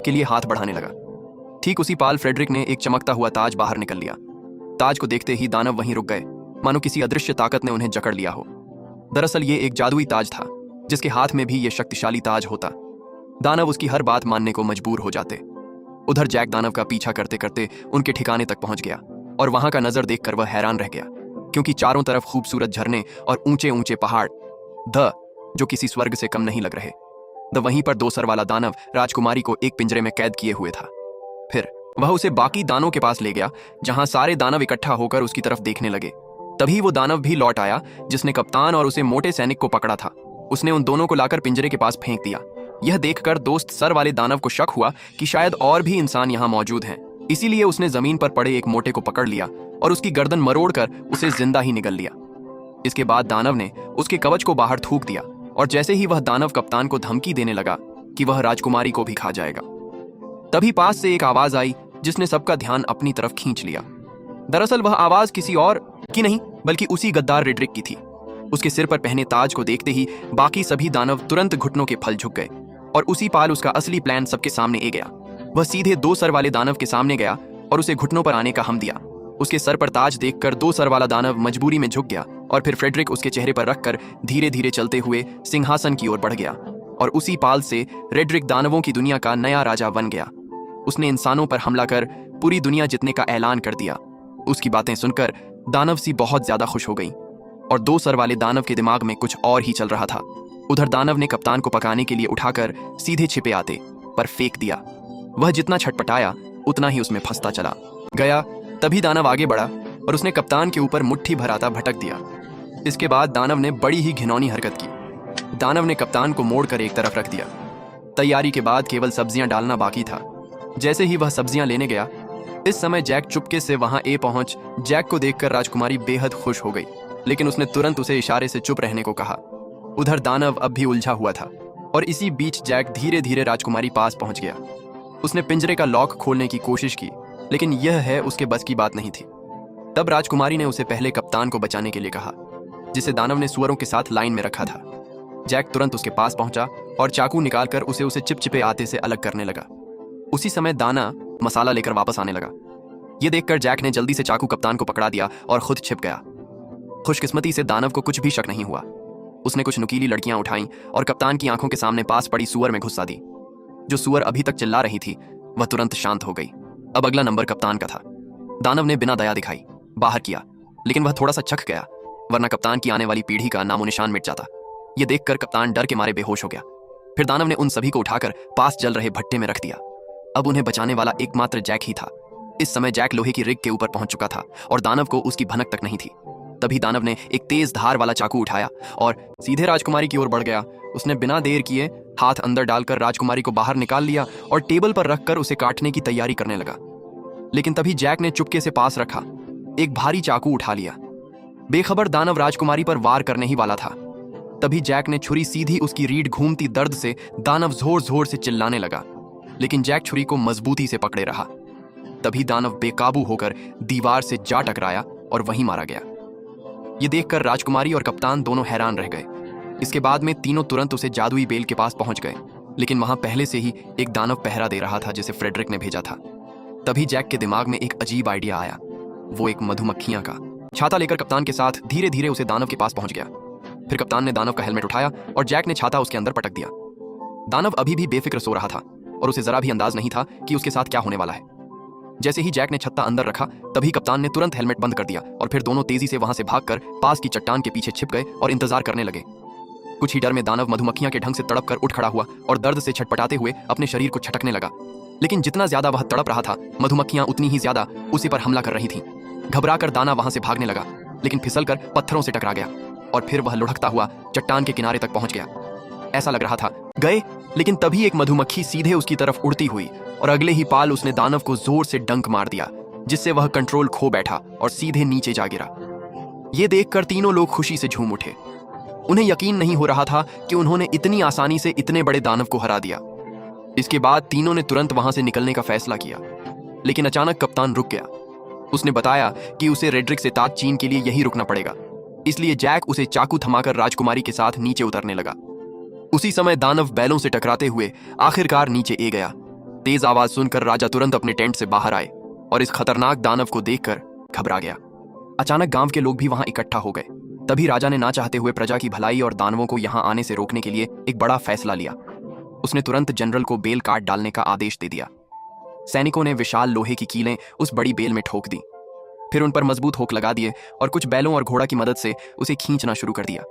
के लिए हाथ बढ़ाने लगा। ठीक उसी पाल फ्रेडरिक ने एक चमकता हुआ ताज बाहर निकल लिया। ताज को देखते ही दानव वहीं रुक गए, मानो किसी अदृश्य ताकत ने उन्हें जकड़ लिया हो। दरअसल ये एक जादुई ताज था, जिसके हाथ में भी ये शक्तिशाली ताज होता। दानव उसकी हर बात मानने को मजबूर हो जाते। उधर जैक दानव का पीछा करते करते उनके ठिकाने तक पहुंच गया और वहां का नजर देखकर वह हैरान रह गया, क्योंकि चारों तरफ खूबसूरत झरने और ऊंचे ऊंचे पहाड़ जो किसी स्वर्ग से कम नहीं लग रहे। वहीं पर 2 सर वाला दानव राजकुमारी को एक पिंजरे में कैद किए हुए था। फिर वह उसे बाकी दानों के पास ले गया, जहां सारे दानव इकट्ठा होकर उसकी तरफ देखने लगे। तभी वो दानव भी लौट आया जिसने कप्तान और उसे मोटे सैनिक को पकड़ा था। उसने उन दोनों को लाकर पिंजरे के पास फेंक दिया। यह देखकर दोस्त सर वाले दानव को शक हुआ कि शायद और भी इंसान यहाँ मौजूद हैं। इसीलिए उसने जमीन पर पड़े एक मोटे को पकड़ लिया और उसकी गर्दन मरोड़कर उसे जिंदा ही निगल लिया। इसके बाद दानव ने उसके कवच को बाहर थूक दिया और जैसे ही वह दानव कप्तान को धमकी देने लगा कि वह राजकुमारी को भी खा जाएगा, तभी पास से एक आवाज आई जिसने सबका ध्यान अपनी तरफ खींच लिया। दरअसल वह आवाज किसी और की नहीं बल्कि उसी गद्दार रेड्रिक की थी। उसके सिर पर पहने ताज को देखते ही बाकी सभी दानव तुरंत घुटनों के फल झुक गए और उसी पाल उसका असली प्लान सबके सामने आ गया। वह सीधे 2 सर वाले दानव के सामने गया और उसे घुटनों पर आने का हम दिया। उसके सर पर ताज देखकर 2 सर वाला दानव मजबूरी में झुक गया और फिर फ्रेडरिक उसके चेहरे पर रखकर धीरे धीरे चलते हुए सिंहासन की ओर बढ़ गया और उसी पाल से रेड्रिक दानवों की दुनिया का नया राजा बन गया। उसने इंसानों पर हमला कर पूरी दुनिया जीतने का ऐलान कर दिया। उसकी बातें सुनकर दानव सी बहुत ज्यादा खुश हो गई और 2 सर वाले दानव के दिमाग में कुछ और ही चल रहा था। उधर दानव ने कप्तान को पकाने के लिए उठाकर सीधे छिपे आते पर फेंक दिया। वह जितना छटपटाया उतना ही उसमें फंसता चला गया। तभी दानव आगे बढ़ा और उसने कप्तान के ऊपर मुट्ठी भराता भटक दिया। इसके बाद दानव ने बड़ी ही घिनौनी हरकत की। दानव ने कप्तान को मोड़कर एक तरफ रख दिया। तैयारी के बाद केवल सब्जियां डालना बाकी था। जैसे ही वह सब्जियां लेने गया, इस समय जैक चुपके से वहां पहुंच। जैक को देखकर राजकुमारी बेहद खुश हो गई, लेकिन उसने तुरंत उसे इशारे से चुप रहने को कहा। उधर दानव अब भी उलझा हुआ था और इसी बीच जैक धीरे धीरे राजकुमारी पास पहुंच गया। उसने पिंजरे का लॉक खोलने की कोशिश की, लेकिन यह है उसके बस की बात नहीं थी। तब राजकुमारी ने उसे पहले कप्तान को बचाने के लिए कहा, जिसे दानव ने सुअरों के साथ लाइन में रखा था। जैक तुरंत उसके पास पहुंचा और चाकू निकालकर उसे चिपचिपे आते से अलग करने लगा। उसी समय दाना मसाला लेकर वापस आने लगा। यह देखकर जैक ने जल्दी से चाकू कप्तान को पकड़ा दिया और खुद छिप गया। खुशकिस्मती से दानव को कुछ भी शक नहीं हुआ। उसने कुछ नुकीली लड़कियां उठाईं और कप्तान की आंखों के सामने पास पड़ी सुअर में घुसा दी। जो सुअर अभी तक चिल्ला रही थी वह तुरंत शांत हो गई। अब अगला नंबर कप्तान का था। दानव ने बिना दया दिखाई बाहर किया, लेकिन वह थोड़ा सा चख गया, वरना कप्तान की आने वाली पीढ़ी का नामो निशान मिट जाता। यह देखकर कप्तान डर के मारे बेहोश हो गया। फिर दानव ने उन सभी को उठाकर पास जल रहे भट्टे में रख दिया। अब उन्हें बचाने वाला एकमात्र जैक ही था। इस समय जैक लोहे की रिग के ऊपर पहुंच चुका था और दानव को उसकी भनक तक नहीं थी। तभी दानव ने एक तेज धार वाला चाकू उठाया और सीधे राजकुमारी की ओर बढ़ गया। उसने बिना देर किए हाथ अंदर डालकर राजकुमारी को बाहर निकाल लिया और टेबल पर रखकर उसे काटने की तैयारी करने लगा। लेकिन तभी जैक ने चुपके से पास रखा एक भारी चाकू उठा लिया। बेखबर दानव राजकुमारी पर वार करने ही वाला था। तभी जैक ने छुरी सीधी उसकी रीढ़ घूमती दर्द से दानव जोर जोर से चिल्लाने लगा, लेकिन जैक छुरी को मजबूती से पकड़े रहा। तभी दानव बेकाबू होकर दीवार से जा टकराया और वहीं मारा गया। ये देखकर राजकुमारी और कप्तान दोनों हैरान रह गए। इसके बाद में तीनों तुरंत उसे जादुई बेल के पास पहुंच गए, लेकिन वहां पहले से ही एक दानव पहरा दे रहा था जिसे फ्रेडरिक ने भेजा था। तभी जैक के दिमाग में एक अजीब आइडिया आया, वो एक मधुमक्खियां का। छाता लेकर कप्तान के साथ धीरे धीरे उसे दानव के पास पहुंच गया। फिर कप्तान ने दानव का हेलमेट उठाया और जैक ने छाता उसके अंदर पटक दिया। दानव अभी भी बेफिक्र सो रहा था और उसे जरा भी अंदाज नहीं था कि उसके साथ क्या होने वाला है। जैसे ही जैक ने छत्ता अंदर रखा, तभी कप्तान ने तुरंत हेलमेट बंद कर दिया और फिर दोनों तेजी से वहां से भागकर पास की चट्टान के पीछे छिप गए और इंतजार करने लगे। कुछ ही डर में दानव मधुमक्खियां के ढंग से तड़प कर उठ खड़ा हुआ और दर्द से छटपटाते हुए अपने शरीर को छटकने लगा। लेकिन जितना ज्यादा वह तड़प रहा था, मधुमक्खियां उतनी ही ज्यादा उसी पर हमला कर रही थीं। घबराकर दाना वहां से भागने लगा, लेकिन फिसलकर पत्थरों से टकरा गया और फिर वह लुढ़कता हुआ चट्टान के किनारे तक पहुंच गया। ऐसा लग रहा था गए, लेकिन तभी एक मधुमक्खी सीधे उसकी तरफ उड़ती हुई और अगले ही पाल उसने दानव को जोर से डंक मार दिया, जिससे वह कंट्रोल खो बैठा और सीधे नीचे जा गिरा। ये देखकर तीनों लोग खुशी से झूम उठे। उन्हें यकीन नहीं हो रहा था कि उन्होंने इतनी आसानी से इतने बड़े दानव को हरा दिया। इसके बाद तीनों ने तुरंत वहां से निकलने का फैसला किया, लेकिन अचानक कप्तान रुक गया। उसने बताया कि उसे रेड्रिक से ताज चीन के लिए यही रुकना पड़ेगा, इसलिए जैक उसे चाकू थमाकर राजकुमारी के साथ नीचे उतरने लगा। उसी समय दानव बैलों से टकराते हुए आखिरकार नीचे आ गया। तेज आवाज सुनकर राजा तुरंत अपने टेंट से बाहर आए और इस खतरनाक दानव को देखकर घबरा गया। अचानक गांव के लोग भी वहां इकट्ठा हो गए। तभी राजा ने ना चाहते हुए प्रजा की भलाई और दानवों को यहां आने से रोकने के लिए एक बड़ा फैसला लिया। उसने तुरंत जनरल को बेल काट डालने का आदेश दे दिया। सैनिकों ने विशाल लोहे की कीलें उस बड़ी बेल में ठोक दी, फिर उन पर मजबूत होक लगा दिए और कुछ बैलों और घोड़ा की मदद से उसे खींचना शुरू कर दिया।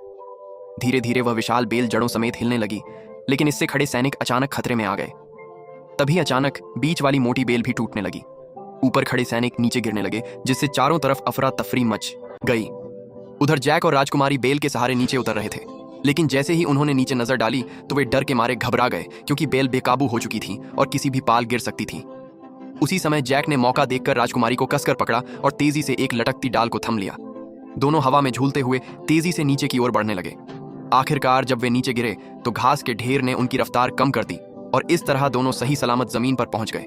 धीरे धीरे वह विशाल बेल जड़ों समेत हिलने लगी, लेकिन इससे खड़े सैनिक अचानक खतरे में आ गए। तभी अचानक बीच वाली मोटी बेल भी टूटने लगी। ऊपर खड़े सैनिक नीचे गिरने लगे, जिससे चारों तरफ अफरा तफरी मच गई। उधर जैक और राजकुमारी बेल के सहारे नीचे उतर रहे थे, लेकिन जैसे ही उन्होंने नीचे नजर डाली तो वे डर के मारे घबरा गए, क्योंकि बेल बेकाबू हो चुकी थी और किसी भी पाल गिर सकती थी। उसी समय जैक ने मौका देखकर राजकुमारी को कसकर पकड़ा और तेजी से एक लटकती डाल को थम लिया। दोनों हवा में झूलते हुए तेजी से नीचे की ओर बढ़ने लगे। आखिरकार जब वे नीचे गिरे तो घास के ढेर ने उनकी रफ्तार कम कर दी और इस तरह दोनों सही सलामत जमीन पर पहुंच गए।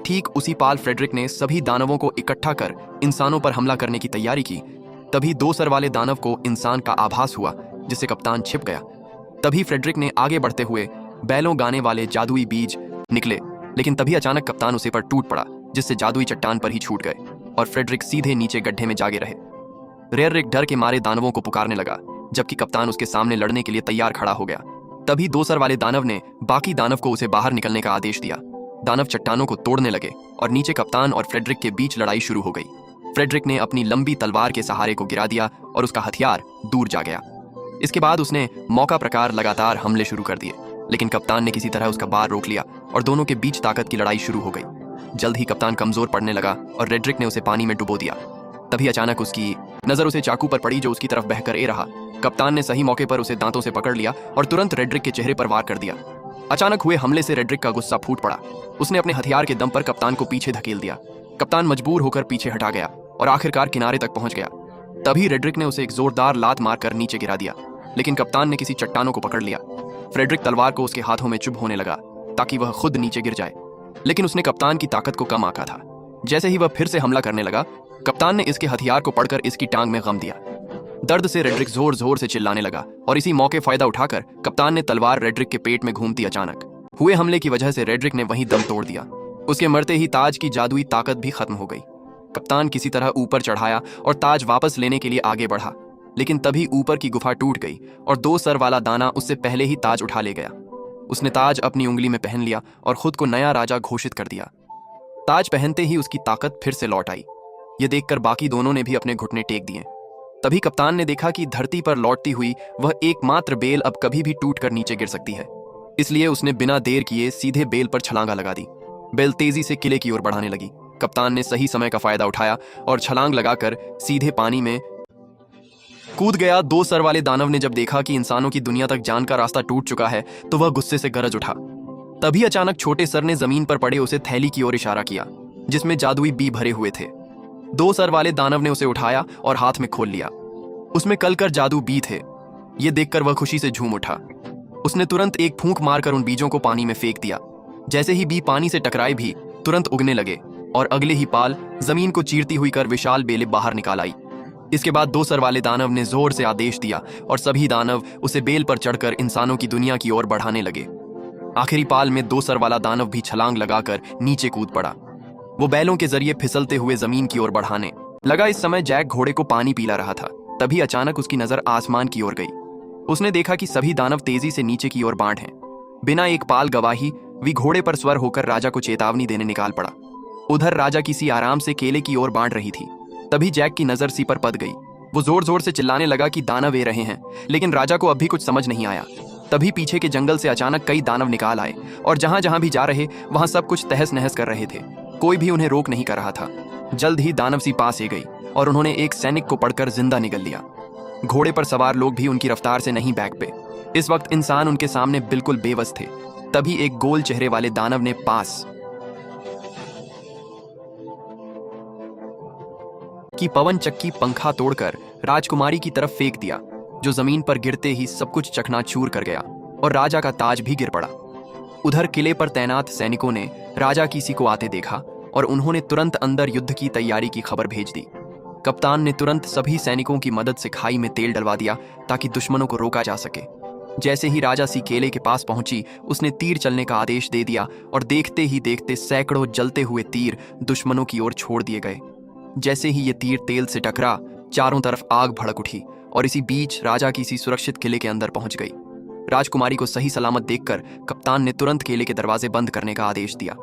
ठीक उसी पाल फ्रेडरिक ने सभी दानवों को इकट्ठा कर इंसानों पर हमला करने की तैयारी की। तभी 2 सर वाले दानव को इंसान का आभास हुआ, जिससे कप्तान छिप गया। तभी फ्रेडरिक ने आगे बढ़ते हुए बैलों गाने वाले जादुई बीज निकले, लेकिन तभी अचानक कप्तान उसे पर टूट पड़ा, जिससे जादुई चट्टान पर ही छूट गए और फ्रेडरिक सीधे नीचे गड्ढे में जागे रहे। रेडरिक डर के मारे दानवों को पुकारने लगा, जबकि कप्तान उसके सामने लड़ने के लिए तैयार खड़ा हो गया। तभी 2 सर वाले दानव ने बाकी दानव को उसे बाहर निकलने का आदेश दिया। दानव चट्टानों को तोड़ने लगे और नीचे कप्तान और फ्रेडरिक के बीच लड़ाई शुरू हो गई। फ्रेडरिक ने अपनी लंबी तलवार के सहारे को गिरा दिया और उसका हथियार दूर जा गया। इसके बाद उसने मौका प्रकार लगातार हमले शुरू कर दिए, लेकिन कप्तान ने किसी तरह उसका बार रोक लिया और दोनों के बीच ताकत की लड़ाई शुरू हो गई। जल्द ही कप्तान कमजोर पड़ने लगा और रेडरिक ने उसे पानी में डुबो दिया। तभी अचानक उसकी नजर उसे चाकू पर पड़ी, जो उसकी तरफ बहकर ए रहा। कप्तान ने सही मौके पर उसे दांतों से पकड़ लिया और तुरंत रेडरिक के चेहरे पर वार कर दिया। अचानक हुए हमले से रेडरिक का गुस्सा फूट पड़ा। उसने अपने हथियार के दम पर कप्तान को पीछे धकेल दिया। कप्तान मजबूर होकर पीछे हटा गया और आखिरकार किनारे तक पहुंच गया। तभी रेडरिक ने उसे एक जोरदार लात मारकर नीचे गिरा दिया, लेकिन कप्तान ने किसी चट्टानों को पकड़ लिया। फ्रेडरिक तलवार को उसके हाथों में चुभ होने लगा ताकि वह खुद नीचे गिर जाए, लेकिन उसने कप्तान की ताकत को कम आंका था। जैसे ही वह फिर से हमला करने लगा, कप्तान ने इसके हथियार को पकड़कर इसकी टांग में गम दिया। दर्द से रेडरिक जोर जोर से चिल्लाने लगा और इसी मौके फायदा उठाकर कप्तान ने तलवार रेडरिक के पेट में घूमती अचानक हुए हमले की वजह से रेडरिक ने वहीं दम तोड़ दिया। उसके मरते ही ताज की जादुई ताकत भी खत्म हो गई। कप्तान किसी तरह ऊपर चढ़ाया और ताज वापस लेने के लिए आगे बढ़ा, लेकिन तभी ऊपर की गुफा टूट गई और 2 सर वाला दाना उससे पहले ही ताज उठा ले गया। उसने ताज अपनी उंगली में पहन लिया और खुद को नया राजा घोषित कर दिया। ताज पहनते ही उसकी ताकत फिर से लौट आई। ये देखकर बाकी दोनों ने भी अपने घुटने टेक दिए। तभी कप्तान ने देखा कि धरती पर लौटती हुई वह एकमात्र बेल अब कभी भी टूटकर नीचे गिर सकती है। इसलिए उसने बिना देर किए सीधे बेल पर छलांगा लगा दी। बेल तेजी से किले की ओर बढ़ाने लगी। कप्तान ने सही समय का फायदा उठाया और छलांग लगाकर सीधे पानी में कूद गया। 2 सर वाले दानव ने जब देखा कि इंसानों की दुनिया तक जान का रास्ता टूट चुका है तो वह गुस्से से गरज उठा। तभी अचानक छोटे सर ने जमीन पर पड़े उसे थैली की ओर इशारा किया, जिसमें जादुई बी भरे हुए थे। 2 सर वाले दानव ने उसे उठाया और हाथ में खोल लिया। उसमें कलकर जादू बी थे। ये देखकर वह खुशी से झूम उठा। उसने तुरंत एक फूंक मारकर उन बीजों को पानी में फेंक दिया। जैसे ही बी पानी से टकराए भी तुरंत उगने लगे और अगले ही पाल जमीन को चीरती हुई कर विशाल बेलें बाहर निकाल आई। इसके बाद 2 सर वाले दानव ने जोर से आदेश दिया और सभी दानव उसे बेल पर चढ़कर इंसानों की दुनिया की ओर बढ़ाने लगे। आखिरी पाल में 2 सर वाला दानव भी छलांग लगाकर नीचे कूद पड़ा। वो बैलों के जरिए फिसलते हुए जमीन की ओर बढ़ाने लगा। इस समय जैक घोड़े को पानी पिला रहा था। तभी अचानक उसकी नजर आसमान की ओर गई। उसने देखा कि सभी दानव तेजी से नीचे की ओर बांट हैं। बिना एक पाल गवाही वी घोड़े पर स्वर होकर राजा को चेतावनी देने निकाल पड़ा। उधर राजा किसी आराम से केले की ओर बांट रही थी। तभी जैक की नजर सी पर पड़ गई। वो जोर जोर से चिल्लाने लगा कि दानव ए रहे हैं, लेकिन राजा को अब भी कुछ समझ नहीं आया। तभी पीछे के जंगल से अचानक कई दानव निकाल आए और जहां जहां भी जा रहे वहां सब कुछ तहस नहस कर रहे थे। कोई भी उन्हें रोक नहीं कर रहा था। जल्द ही दानव सी पास आ गई और उन्होंने एक सैनिक को पकड़कर जिंदा निगल लिया। घोड़े पर सवार लोग भी उनकी रफ्तार से नहीं बैठ पे। इस वक्त इंसान उनके सामने बिल्कुल बेबस थे। तभी एक गोल चेहरे वाले दानव ने पास की पवन चक्की पंखा तोड़कर राजकुमारी की तरफ फेंक दिया, जो जमीन पर गिरते ही सब कुछ चकनाचूर कर गया और राजा का ताज भी गिर पड़ा। उधर किले पर तैनात सैनिकों ने राजा किसी को आते देखा और उन्होंने तुरंत अंदर युद्ध की तैयारी की खबर भेज दी। कप्तान ने तुरंत सभी सैनिकों की मदद से खाई में तेल डलवा दिया ताकि दुश्मनों को रोका जा सके। जैसे ही राजा सी केले के पास पहुंची, उसने तीर चलने का आदेश दे दिया और देखते ही देखते सैकड़ों जलते हुए तीर दुश्मनों की ओर छोड़ दिए गए। जैसे ही ये तीर तेल से टकरा, चारों तरफ आग भड़क उठी और इसी बीच राजा किसी सुरक्षित किले के अंदर पहुंच गई। राजकुमारी को सही सलामत देखकर कप्तान ने तुरंत किले के दरवाजे बंद करने का आदेश दिया।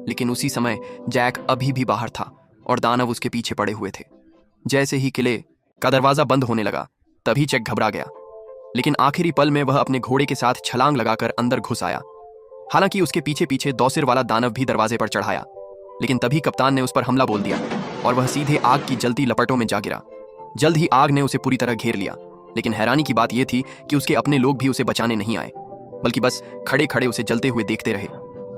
लेकिन उसी समय जैक अभी भी बाहर था और दानव उसके पीछे पड़े हुए थे। जैसे ही किले का दरवाजा बंद होने लगा, तभी जैक घबरा गया, लेकिन आखिरी पल में वह अपने घोड़े के साथ छलांग लगाकर अंदर घुस आया। हालांकि उसके पीछे पीछे दौसिर वाला दानव भी दरवाजे पर चढ़ाया, लेकिन तभी कप्तान ने उस पर हमला बोल दिया और वह सीधे आग की जलती लपटों में जा गिरा। जल्द ही आग ने उसे पूरी तरह घेर लिया, लेकिन हैरानी की बात यह थी कि उसके अपने लोग भी उसे बचाने नहीं आए, बल्कि बस खड़े खड़े उसे जलते हुए देखते रहे।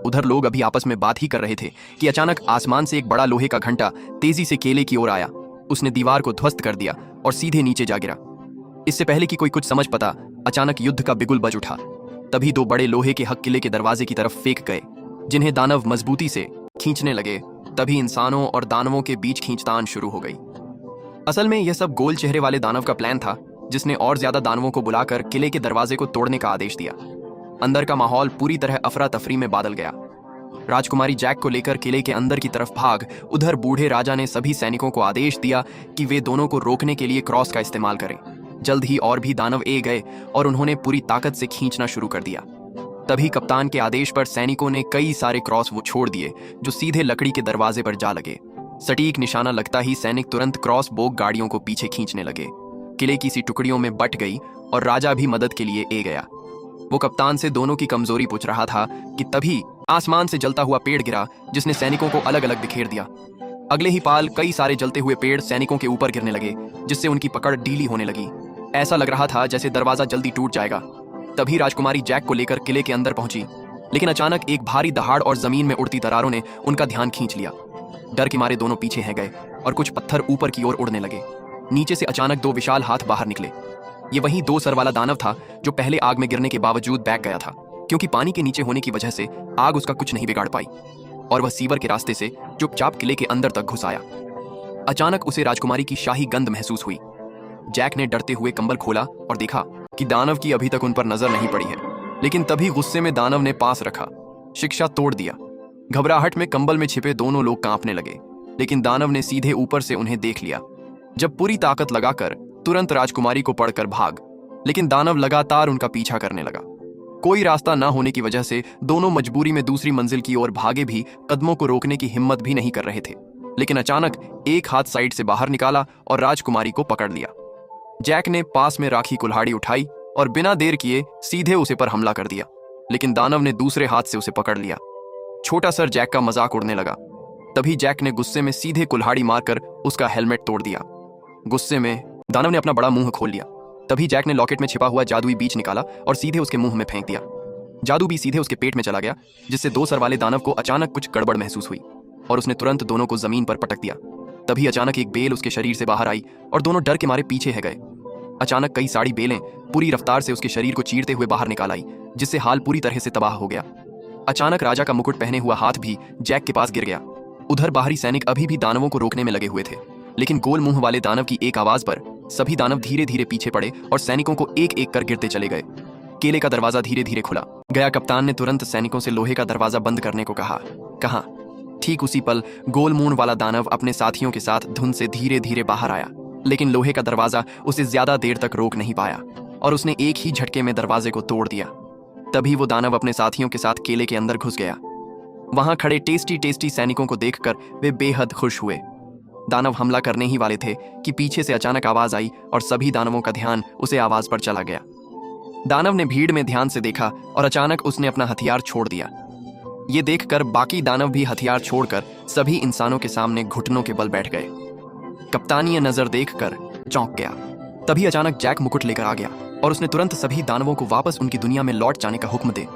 उधर लोग अभी आपस में बात ही कर रहे थे कि अचानक आसमान से एक बड़ा लोहे का घंटा तेजी से केले की ओर आया। उसने दीवार को ध्वस्त कर दिया और सीधे नीचे जा गिरा। इससे पहले कि कोई कुछ समझ पाता, अचानक युद्ध का बिगुल बज उठा। तभी दो बड़े लोहे के हक किले के दरवाजे की तरफ फेंक गए, जिन्हें दानव मजबूती से खींचने लगे। तभी इंसानों और दानवों के बीच खींचतान शुरू हो गई। असल में यह सब गोल चेहरे वाले दानव का प्लान था, जिसने और ज्यादा दानवों को बुलाकर किले के दरवाजे को तोड़ने का आदेश दिया। अंदर का माहौल पूरी तरह अफरा तफरी में बादल गया। राजकुमारी जैक को लेकर किले के अंदर की तरफ भाग। उधर बूढ़े राजा ने सभी सैनिकों को आदेश दिया कि वे दोनों को रोकने के लिए क्रॉस का इस्तेमाल करें। जल्द ही और भी दानव ए गए और उन्होंने पूरी ताकत से खींचना शुरू कर दिया। तभी कप्तान के आदेश पर सैनिकों ने कई सारे क्रॉस वो छोड़ दिए, जो सीधे लकड़ी के दरवाजे पर जा लगे। सटीक निशाना लगता ही सैनिक तुरंत क्रॉस बोग गाड़ियों को पीछे खींचने लगे। किले की सी टुकड़ियों में बट गई और राजा भी मदद के लिए ए गया। वो कप्तान से दोनों की कमजोरी पूछ रहा था कि तभी आसमान से जलता हुआ पेड़ गिरा, जिसने सैनिकों को अलग अलग बिखेर दिया। अगले ही पाल कई सारे जलते हुए पेड़ सैनिकों के ऊपर गिरने लगे, जिससे उनकी पकड़ ढीली होने लगी। ऐसा लग रहा था जैसे दरवाजा जल्दी टूट जाएगा। तभी राजकुमारी जैक को लेकर किले के अंदर पहुंची, लेकिन अचानक एक भारी दहाड़ और जमीन में उड़ती दरारों ने उनका ध्यान खींच लिया। डर के मारे दोनों पीछे हैं गए और कुछ पत्थर ऊपर की ओर उड़ने लगे। नीचे से अचानक दो विशाल हाथ बाहर निकले। ये वही दो सर वाला दानव था जो पहले आग में गिरने के बावजूद बैठ गया था, क्योंकि पानी के नीचे होने की वजह से आग उसका कुछ नहीं बिगाड़ पाई और वह सीवर के रास्ते से चुपचाप किले के अंदर तक घुस आया। अचानक उसे राजकुमारी की शाही गंध महसूस हुई। जैक ने डरते हुए कंबल खोला और देखा कि दानव की अभी तक उन पर नजर नहीं पड़ी है, लेकिन तभी गुस्से में दानव ने पास रखा शिक्षा तोड़ दिया। घबराहट में कंबल में छिपे दोनों लोग कांपने लगे, लेकिन दानव ने सीधे ऊपर से उन्हें देख लिया। जब पूरी ताकत लगाकर तुरंत राजकुमारी को पड़कर भाग, लेकिन दानव लगातार उनका पीछा करने लगा। कोई रास्ता ना होने की वजह से दोनों मजबूरी में दूसरी मंजिल की ओर भागे भी कदमों को रोकने की हिम्मत भी नहीं कर रहे थे। लेकिन अचानक एक हाथ साइड से बाहर निकाला और राजकुमारी को पकड़ लिया। जैक ने पास में राखी कुल्हाड़ी उठाई और बिना देर किए सीधे उसे पर हमला कर दिया, लेकिन दानव ने दूसरे हाथ से उसे पकड़ लिया। छोटा सर जैक का मजाक उड़ने लगा। तभी जैक ने गुस्से में सीधे कुल्हाड़ी मारकर उसका हेलमेट तोड़ दिया। गुस्से में दानव ने अपना बड़ा मुंह खोल लिया। तभी जैक ने लॉकेट में छिपा हुआ जादुई बीज निकाला और सीधे उसके मुंह में फेंक दिया। जादू भी सीधे उसके पेट में चला गया, जिससे दो सर वाले दानव को अचानक कुछ गड़बड़ महसूस हुई और उसने तुरंत दोनों को जमीन पर पटक दिया। तभी अचानक एक बेल उसके शरीर से बाहर आई और दोनों डर के मारे पीछे है गए। अचानक कई सारी बेलें पूरी रफ्तार से उसके शरीर को चीरते हुए बाहर निकाल आई, जिससे हाल पूरी तरह से तबाह हो गया। अचानक राजा का मुकुट पहने हुआ हाथ भी जैक के पास गिर गया। उधर बाहरी सैनिक अभी भी दानवों को रोकने में लगे हुए थे, लेकिन गोल मुंह वाले दानव की एक आवाज पर सभी दानव धीरे धीरे पीछे पड़े और सैनिकों को एक एक कर गिरते चले गए। केले का दरवाजा धीरे धीरे खुला गया। कप्तान ने तुरंत सैनिकों से लोहे का दरवाजा बंद करने को कहा। ठीक उसी पल गोल मुंह वाला दानव अपने साथियों के साथ धुंध से धीरे धीरे बाहर आया, लेकिन लोहे का दरवाजा उसे ज्यादा देर तक रोक नहीं पाया और उसने एक ही झटके में दरवाजे को तोड़ दिया। तभी वो दानव अपने साथियों के साथ केले के अंदर घुस गया। वहां खड़े टेस्टी सैनिकों को देखकर वे बेहद खुश हुए। दानव हमला करने ही वाले थे कि पीछे से अचानक आवाज आई और सभी दानवों का ध्यान उसे आवाज पर चला गया। दानव ने भीड़ में ध्यान से देखा और अचानक उसने अपना हथियार छोड़ दिया। ये देखकर बाकी दानव भी हथियार छोड़कर सभी इंसानों के सामने घुटनों के बल बैठ गए। कप्तान ये नजर देखकर चौंक गया। तभी अचानक जैक मुकुट लेकर आ गया और उसने तुरंत सभी दानवों को वापस उनकी दुनिया में लौट जाने का हुक्म दे